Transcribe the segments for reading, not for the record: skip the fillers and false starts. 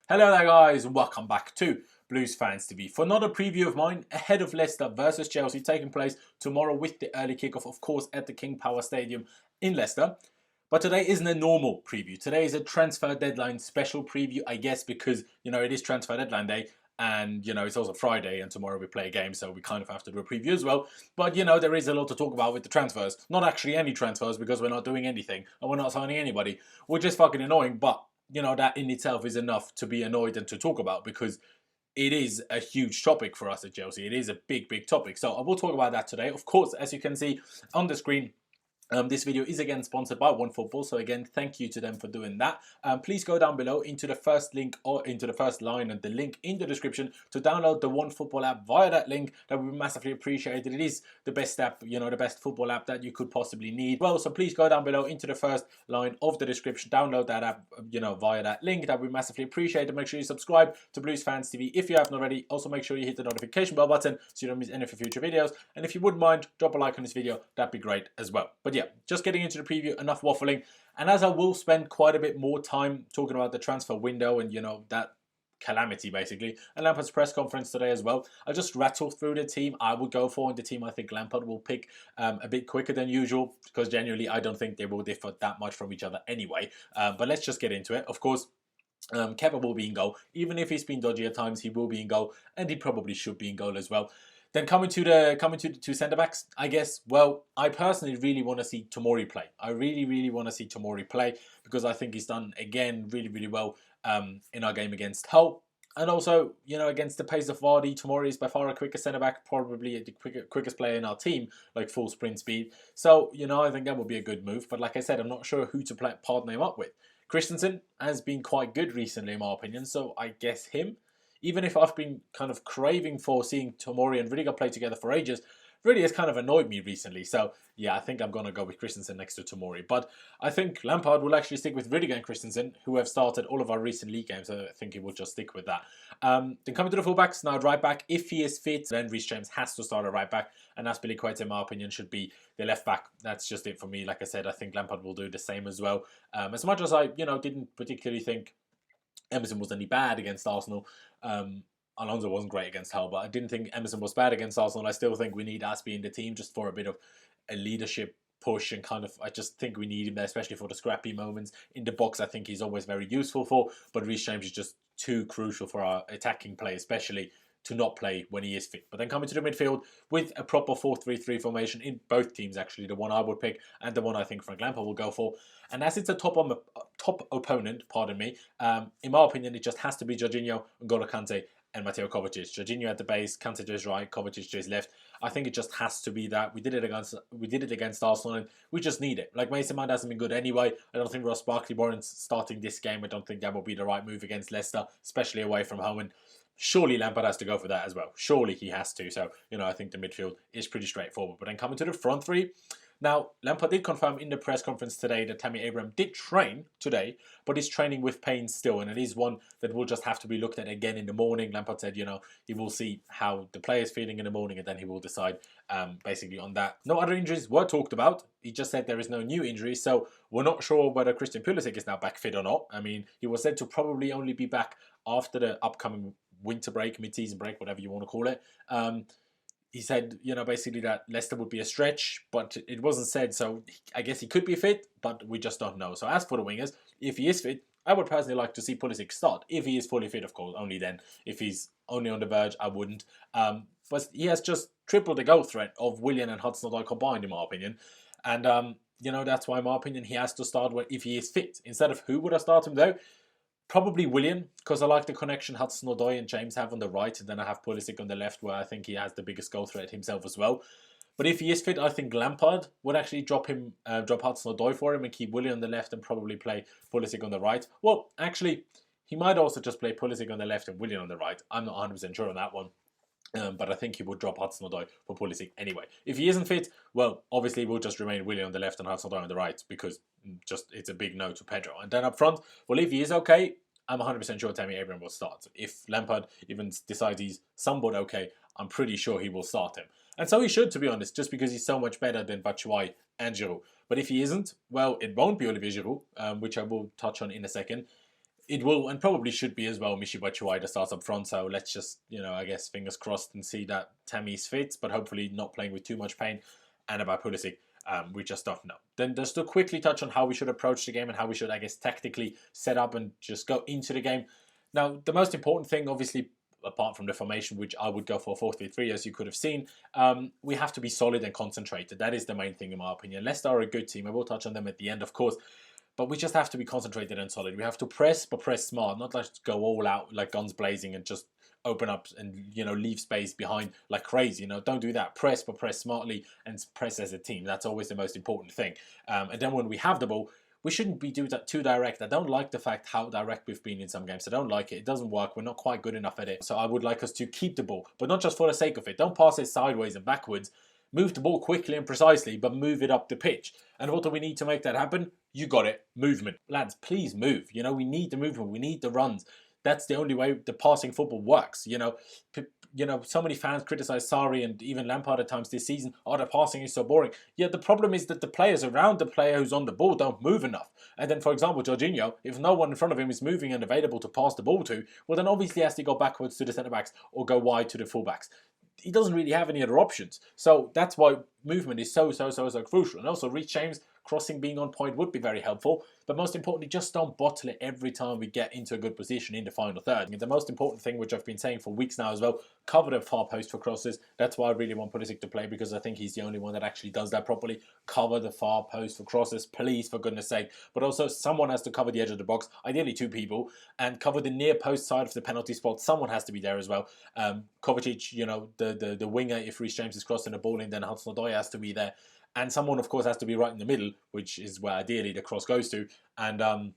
Hello there guys, and welcome back to Blues Fans TV for another preview of mine ahead of Leicester versus Chelsea taking place tomorrow with the early kickoff, of course, at the King Power Stadium in Leicester. But today isn't a normal preview. Today is a transfer deadline special preview, I guess, because, it is transfer deadline day and, it's also Friday and tomorrow we play a game, so we kind of have to do a preview as well. But, there is a lot to talk about with the transfers. Not actually any transfers because we're not doing anything and we're not signing anybody, which is fucking annoying, but that in itself is enough to be annoyed and to talk about because it is a huge topic for us at Chelsea. It is a big, big topic. So I will talk about that today. Of course, as you can see on the screen, this video is again sponsored by OneFootball, so again, thank you to them for doing that. Please go down below into the first link or into the first line and the link in the description to download the OneFootball app via that link. That would be massively appreciated. It is the best app, the best football app that you could possibly need. Well, so please go down below into the first line of the description, download that app, via that link. That would be massively appreciated. Make sure you subscribe to Blues Fans TV if you haven't already. Also, make sure you hit the notification bell button so you don't miss any of the future videos. And if you wouldn't mind, drop a like on this video. That'd be great as well. But yeah, just getting into the preview, enough waffling. And as I will spend quite a bit more time talking about the transfer window and, that calamity basically, and Lampard's press conference today as well, I'll just rattle through the team I would go for and the team I think Lampard will pick a bit quicker than usual, because genuinely I don't think they will differ that much from each other anyway. But let's just get into it. Of course, Kepa will be in goal. Even if he's been dodgy at times, he will be in goal, and he probably should be in goal as well. Then coming to the two centre backs, I guess. Well, I personally really want to see Tomori play. I really want to see Tomori play because I think he's done again really well in our game against Hull. And also, against the pace of Vardy, Tomori is by far a quicker centre back, probably the quickest player in our team, like full sprint speed. So, I think that would be a good move. But like I said, I'm not sure who to partner him up with. Christensen has been quite good recently, in my opinion, so I guess him. Even if I've been kind of craving for seeing Tomori and Rudiger play together for ages, really has kind of annoyed me recently. So, yeah, I think I'm going to go with Christensen next to Tomori. But I think Lampard will actually stick with Rudiger and Christensen, who have started all of our recent league games. So I think he will just stick with that. Then coming to the fullbacks, now at right back, if he is fit, then Reece James has to start at right back. And Azpilicueta, in my opinion, should be the left back. That's just it for me. Like I said, I think Lampard will do the same as well. As much as I, didn't particularly think Emerson was any bad against Arsenal. Alonso wasn't great against Hull, but I didn't think Emerson was bad against Arsenal. I still think we need Aspie in the team just for a bit of a leadership push and I just think we need him there, especially for the scrappy moments. In the box, I think he's always very useful for, but Reece James is just too crucial for our attacking play, especially to not play when he is fit. But then coming to the midfield with a proper 4-3-3 formation in both teams, actually, the one I would pick and the one I think Frank Lampard will go for. And as it's a top opponent, pardon me, in my opinion, it just has to be Jorginho, N'Golo Kante and Mateo Kovacic. Jorginho at the base, Kante to his right, Kovacic to his left. I think it just has to be that. We did it against Arsenal, and we just need it. Like, Mason Mount hasn't been good anyway. I don't think Ross Barkley warrants starting this game. I don't think that will be the right move against Leicester, especially away from home. And surely Lampard has to go for that as well. Surely he has to. So, I think the midfield is pretty straightforward. But then coming to the front three. Now, Lampard did confirm in the press conference today that Tammy Abraham did train today, but is training with pain still. And it is one that will just have to be looked at again in the morning. Lampard said, he will see how the player is feeling in the morning and then he will decide basically on that. No other injuries were talked about. He just said there is no new injuries. So we're not sure whether Christian Pulisic is now back fit or not. I mean, he was said to probably only be back after the upcoming winter break, mid-season break, whatever you want to call it. He said, basically that Leicester would be a stretch, but it wasn't said, so I guess he could be fit, but we just don't know. So as for the wingers, if he is fit, I would personally like to see Pulisic start. If he is fully fit, of course, only then. If he's only on the verge, I wouldn't. But he has just tripled the goal threat of Willian and Hudson-Odoi combined, in my opinion. And, that's why, in my opinion, he has to start if he is fit. Instead of who would I start him, though? Probably Willian, because I like the connection Hudson-Odoi and James have on the right, and then I have Pulisic on the left, where I think he has the biggest goal threat himself as well. But if he is fit, I think Lampard would actually drop Hudson-Odoi for him and keep Willian on the left and probably play Pulisic on the right. Well, actually, he might also just play Pulisic on the left and Willian on the right. I'm not 100% sure on that one. But I think he would drop Hudson-Odoi for Pulisic anyway. If he isn't fit, well, obviously we'll just remain Willian on the left and Hudson-Odoi on the right because it's a big no to Pedro. And then up front, well, if he is okay, I'm 100% sure Tammy Abraham will start. If Lampard even decides he's somewhat okay, I'm pretty sure he will start him. And so he should, to be honest, just because he's so much better than Batshuayi and Giroud. But if he isn't, well, it won't be Olivier Giroud, which I will touch on in a second. It will and probably should be as well. Michy Batshuayi starts up front, so let's just, I guess fingers crossed and see that Tammy's fit, but hopefully not playing with too much pain. And about Pulisic, we just don't know. Then just to quickly touch on how we should approach the game and how we should, I guess, tactically set up and just go into the game. Now, the most important thing, obviously, apart from the formation, which I would go for 4-3-3, as you could have seen, we have to be solid and concentrated. That is the main thing, in my opinion. Leicester are a good team. I will touch on them at the end, of course. But we just have to be concentrated and solid. We have to press, but press smart, not like go all out like guns blazing and just open up and, leave space behind like crazy. Don't do that. Press, but press smartly and press as a team. That's always the most important thing. And then when we have the ball, we shouldn't be doing that too direct. I don't like the fact how direct we've been in some games. I don't like it. It doesn't work. We're not quite good enough at it. So I would like us to keep the ball, but not just for the sake of it. Don't pass it sideways and backwards. Move the ball quickly and precisely, but move it up the pitch. And what do we need to make that happen? You got it. Movement. Lads, please move. We need the movement. We need the runs. That's the only way the passing football works. So many fans criticize Sarri and even Lampard at times this season. Oh, the passing is so boring. Yeah, the problem is that the players around the player who's on the ball don't move enough. And then, for example, Jorginho, if no one in front of him is moving and available to pass the ball to, well, then obviously he has to go backwards to the centre-backs or go wide to the full-backs. He doesn't really have any other options. So that's why movement is so crucial. And also, Reece James crossing being on point would be very helpful. But most importantly, just don't bottle it every time we get into a good position in the final third. And the most important thing, which I've been saying for weeks now as well, cover the far post for crosses. That's why I really want Pulisic to play, because I think he's the only one that actually does that properly. Cover the far post for crosses, please, for goodness sake. But also, someone has to cover the edge of the box, ideally two people, and cover the near post side of the penalty spot. Someone has to be there as well. Kovacic, the winger, if Reece James is crossing the ball in, then Hudson-Odoi has to be there. And someone, of course, has to be right in the middle, which is where ideally the cross goes to. And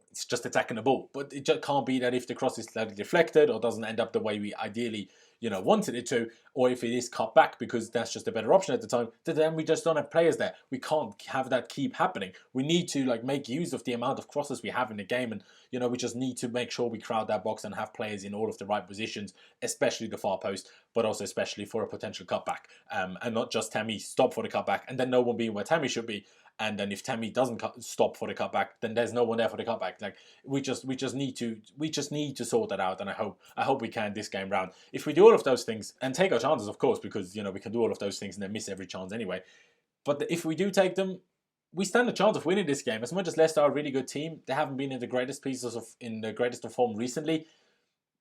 it's just attacking the ball. But it just can't be that if the cross is slightly deflected or doesn't end up the way we ideally, wanted it to, or if it is cut back because that's just a better option at the time, then we just don't have players there. We can't have that keep happening. We need to make use of the amount of crosses we have in the game, and we just need to make sure we crowd that box and have players in all of the right positions, especially the far post, but also especially for a potential cutback, and not just Tammy stop for the cutback and then no one being where Tammy should be. And then if Tammy doesn't stop for the cutback, then there's no one there for the cutback. We just need to sort that out, and I hope we can this game round. If we do all of those things and take our chances, of course, because we can do all of those things and then miss every chance anyway. But if we do take them, we stand a chance of winning this game. As much as Leicester are a really good team, they haven't been in the greatest of form recently.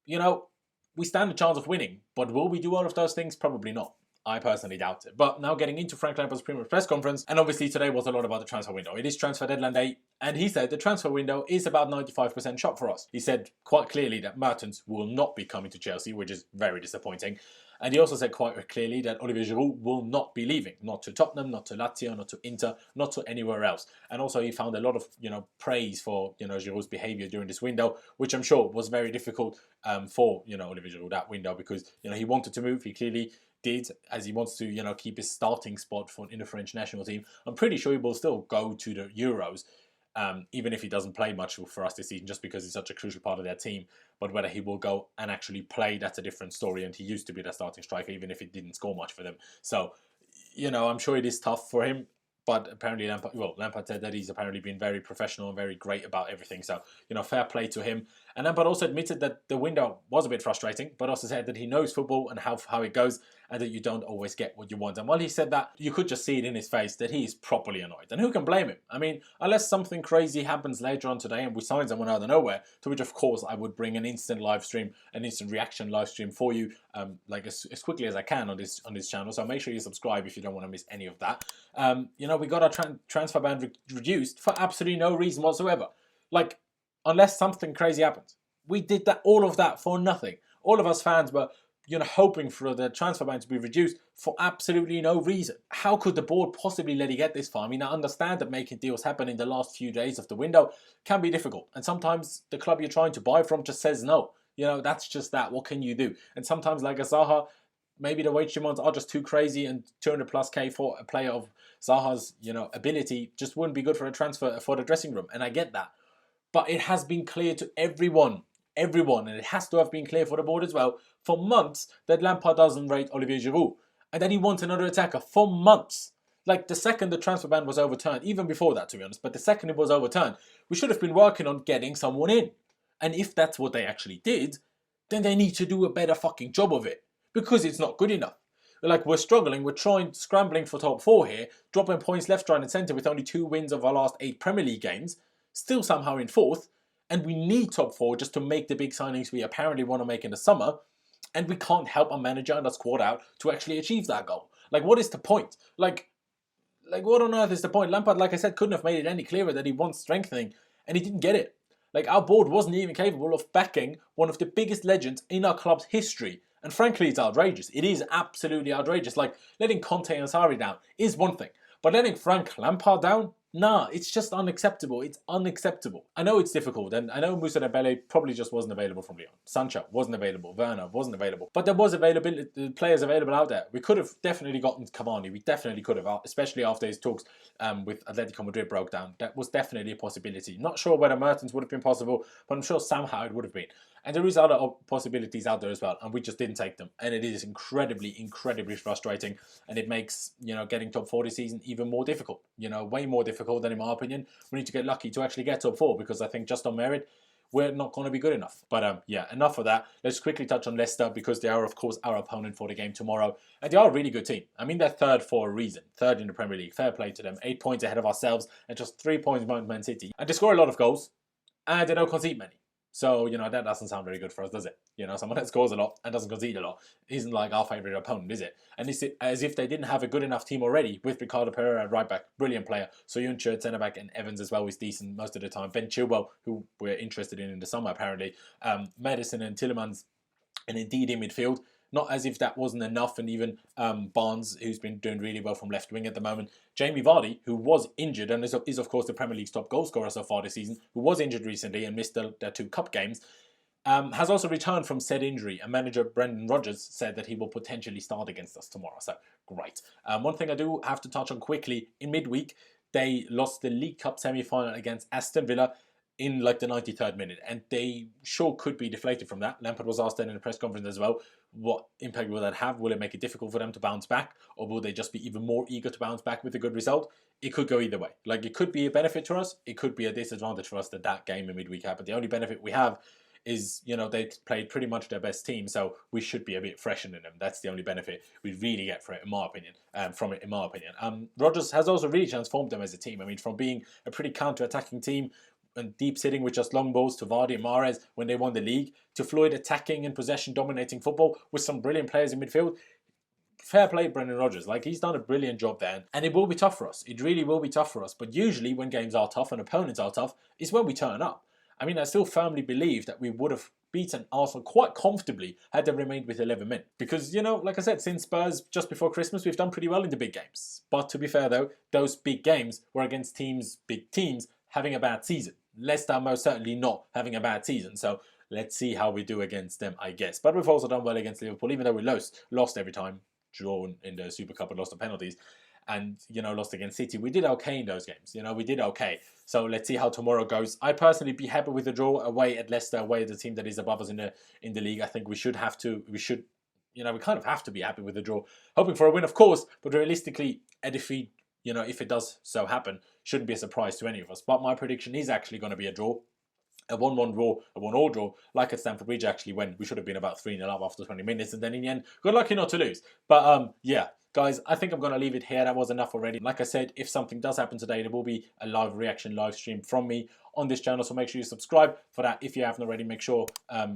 We stand a chance of winning. But will we do all of those things? Probably not. I personally doubt it. But now getting into Frank Lampard's pre-match press conference, and obviously today was a lot about the transfer window. It is transfer deadline day, and he said the transfer window is about 95% shot for us. He said quite clearly that Mertens will not be coming to Chelsea, which is very disappointing. And he also said quite clearly that Olivier Giroud will not be leaving. Not to Tottenham, not to Lazio, not to Inter, not to anywhere else. And also he found a lot of, praise for, Giroud's behaviour during this window, which I'm sure was very difficult for, Olivier Giroud, that window, because, he wanted to move. He clearly did, as he wants to, keep his starting spot in the French national team. I'm pretty sure he will still go to the Euros, even if he doesn't play much for us this season, just because he's such a crucial part of their team. But whether he will go and actually play, that's a different story. And he used to be their starting striker, even if he didn't score much for them. So, I'm sure it is tough for him. But apparently Lampard said that he's apparently been very professional and very great about everything. So, fair play to him. And Lampard also admitted that the window was a bit frustrating, but also said that he knows football and how it goes, and that you don't always get what you want. And while he said that, you could just see it in his face that he is properly annoyed. And who can blame him? I mean, unless something crazy happens later on today and we sign someone out of nowhere, to which of course I would bring an instant live stream, an instant reaction live stream for you, as quickly as I can on this channel. So make sure you subscribe if you don't want to miss any of that. We got our transfer ban reduced for absolutely no reason whatsoever. Unless something crazy happens. We did all of that for nothing. All of us fans were, hoping for the transfer ban to be reduced for absolutely no reason. How could the board possibly let it get this far? I mean, I understand that making deals happen in the last few days of the window can be difficult. And sometimes the club you're trying to buy from just says no. That's just that. What can you do? And sometimes, like a Zaha, maybe the wage demands are just too crazy, and 200 plus K for a player of Zaha's, ability just wouldn't be good for a transfer for the dressing room. And I get that. But it has been clear to everyone, and it has to have been clear for the board as well, for months, that Lampard doesn't rate Olivier Giroud, and that he wants another attacker for months. The second the transfer ban was overturned, even before that to be honest, but the second it was overturned, we should have been working on getting someone in. And if that's what they actually did, then they need to do a better fucking job of it. Because it's not good enough. Like, we're struggling, we're scrambling for top 4 here, dropping points left, right and centre with only 2 wins of our last 8 Premier League games, still somehow in 4th, and we need top 4 just to make the big signings we apparently want to make in the summer, and we can't help our manager and our squad out to actually achieve that goal. Like, what is the point? Like what on earth is the point? Lampard, like I said, couldn't have made it any clearer that he wants strengthening, and he didn't get it. Like, our board wasn't even capable of backing one of the biggest legends in our club's history. And frankly, it's outrageous. It is absolutely outrageous. Like, letting Conte and Sarri down is one thing. But letting Frank Lampard down? Nah, it's just unacceptable. It's unacceptable. I know it's difficult, and I know Moussa Dembele probably just wasn't available from Lyon. Sancho wasn't available. Werner wasn't available. But there was availability, players available out there. We could have definitely gotten Cavani. We definitely could have, especially after his talks with Atletico Madrid broke down. That was definitely a possibility. Not sure whether Mertens would have been possible, but I'm sure somehow it would have been. And there is other possibilities out there as well, and we just didn't take them. And it is incredibly, incredibly frustrating, and it makes, getting top 4 this season even more difficult. Way more difficult than, in my opinion, we need to get lucky to actually get top 4, because I think just on merit, we're not going to be good enough. But yeah, enough of that. Let's quickly touch on Leicester, because they are, of course, our opponent for the game tomorrow. And they are a really good team. I mean, they're third for a reason. Third in the Premier League. Fair play to them. 8 points ahead of ourselves, and just 3 points behind Man City. And they score a lot of goals, and they don't concede many. So, that doesn't sound very good for us, does it? Someone that scores a lot and doesn't concede a lot isn't like our favourite opponent, is it? And it's as if they didn't have a good enough team already with Ricardo Pereira at right back, brilliant player. Soyuncu at centre back, and Evans as well is decent most of the time. Ben Chilwell, who we're interested in the summer apparently. Madison and Tielemans, and indeed in midfield. Not as if that wasn't enough, and even Barnes, who's been doing really well from left wing at the moment. Jamie Vardy, who was injured and is of course the Premier League's top goal scorer so far this season, who was injured recently and missed their 2 cup games, has also returned from said injury. And manager Brendan Rodgers said that he will potentially start against us tomorrow. So, great. One thing I do have to touch on quickly, in midweek, they lost the League Cup semi-final against Aston Villa in like the 93rd minute, and they sure could be deflated from that. Lampard was asked then in the press conference as well, what impact will that have? Will it make it difficult for them to bounce back, or will they just be even more eager to bounce back with a good result? It could go either way. Like, it could be a benefit to us, it could be a disadvantage for us that game in midweek happened. The only benefit we have is, they played pretty much their best team, so we should be a bit fresher than them. That's the only benefit we really get from it, in my opinion. Rodgers has also really transformed them as a team. I mean, from being a pretty counter-attacking team and deep sitting with just long balls to Vardy and Mahrez when they won the league, to fluid attacking and possession dominating football with some brilliant players in midfield. Fair play, Brendan Rodgers. Like, he's done a brilliant job there, and it will be tough for us. It really will be tough for us. But usually when games are tough and opponents are tough, is when we turn up. I mean, I still firmly believe that we would have beaten Arsenal quite comfortably had they remained with 11 men. Because, like I said, since Spurs just before Christmas, we've done pretty well in the big games. But to be fair though, those big games were against big teams, having a bad season. Leicester most certainly not having a bad season. So let's see how we do against them, I guess. But we've also done well against Liverpool, even though we lost every time, drawn in the Super Cup and lost the penalties. And, lost against City. We did okay in those games. We did okay. So let's see how tomorrow goes. I personally be happy with the draw away at Leicester, away at the team that is above us in the league. I think we kind of have to be happy with the draw. Hoping for a win, of course, but realistically, a defeat, if it does so happen, shouldn't be a surprise to any of us. But my prediction is actually going to be a draw. A 1-1 draw, a 1-1 draw, like at Stamford Bridge actually, when we should have been about 3-0 up after 20 minutes, and then in the end, got lucky not to lose. But yeah, guys, I think I'm going to leave it here. That was enough already. Like I said, if something does happen today, there will be a live reaction, live stream from me on this channel. So make sure you subscribe for that. If you haven't already, make sure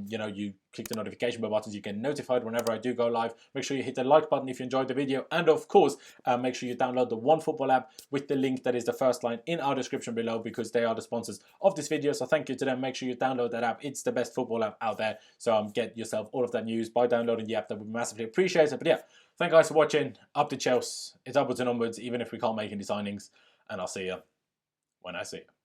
you click the notification bell button so you get notified whenever I do go live. Make sure you hit the like button if you enjoyed the video, and of course, make sure you download the OneFootball app with the link that is the first line in our description below, because they are the sponsors of this video. So thank you to them. Make sure you download that app. It's the best football app out there. So get yourself all of that news by downloading the app. That would be massively appreciated. But yeah, thank you guys for watching. Up to Chelsea. It's upwards and onwards, even if we can't make any signings. And I'll see you when I see you.